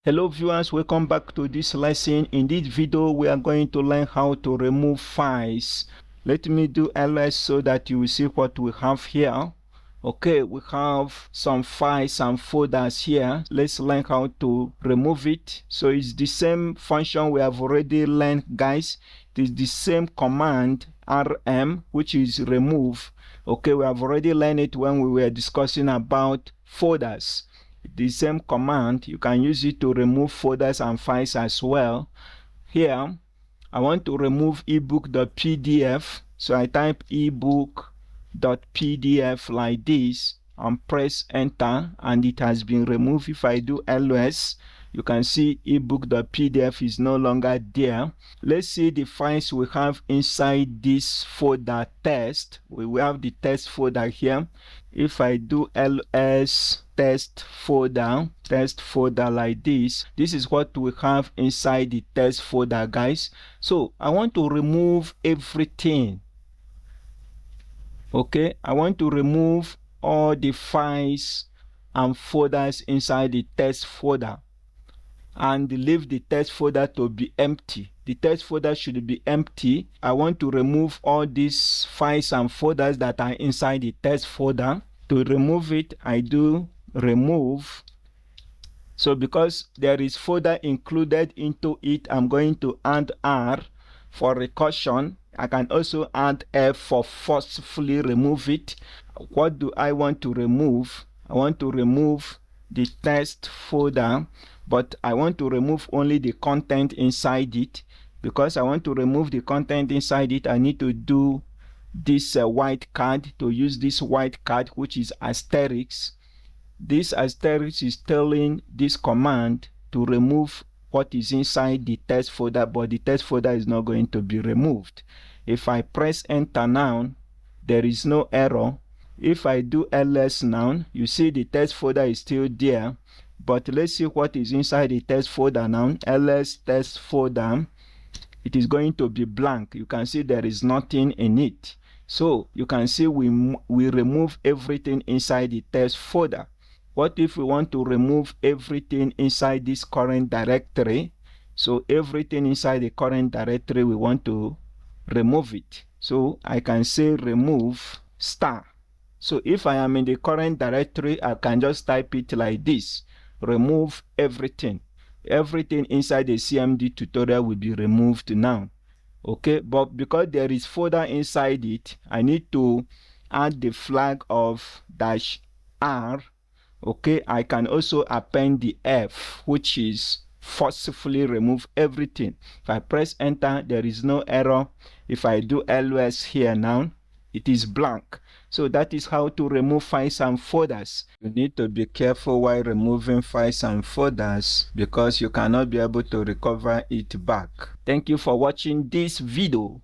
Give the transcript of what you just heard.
Hello viewers, welcome back to this lesson. In this video we are going to learn how to remove files. Let me do ls so that you will see what we have here. Okay, we have some files and folders here. Let's learn how to remove it. So it's the same function we have already learned, guys. It is the same command rm, which is remove. Okay, we have already learned it when we were discussing about folders. The same command, you can use it to remove folders and files as well. Here I want to remove ebook.pdf, so I type ebook.pdf like this and press enter, and it has been removed. If I do ls, you can see ebook.pdf is no longer there. Let's see the files we have inside this folder test. We have the test folder here. If I do ls test folder like this is what we have inside the test folder, guys. So I want to remove everything. Okay, I want to remove all the files and folders inside the test folder and leave the test folder to be empty. The test folder should be empty. I want to remove all these files and folders that are inside the test folder. To remove it, I do remove. So because there is folder included into it, I'm going to add R for recursion. I can also add F for forcefully remove it. What do I want to remove? I want to remove the test folder, but I want to remove only the content inside it. Because I want to remove the content inside it, I need to do this white card, to use this white card, which is asterisk. This asterisk is telling this command to remove what is inside the test folder, but the test folder is not going to be removed. If I press enter now, there is no error. If I do ls now, you see the test folder is still there, but let's see what is inside the test folder now. ls test folder, it is going to be blank. You can see there is nothing in it. So you can see we remove everything inside the test folder. What if we want to remove everything inside this current directory? So everything inside the current directory, we want to remove it. So I can say remove star. So if I am in the current directory, I can just type it like this: remove everything. Everything inside the CMD tutorial will be removed now. Okay, but because there is folder inside it, I need to add the flag of -r. Okay, I can also append the F, which is forcefully remove everything. If I press enter, there is no error. If I do ls here now, it is blank. So that is how to remove files and folders. You need to be careful while removing files and folders because you cannot be able to recover it back. Thank you for watching this video.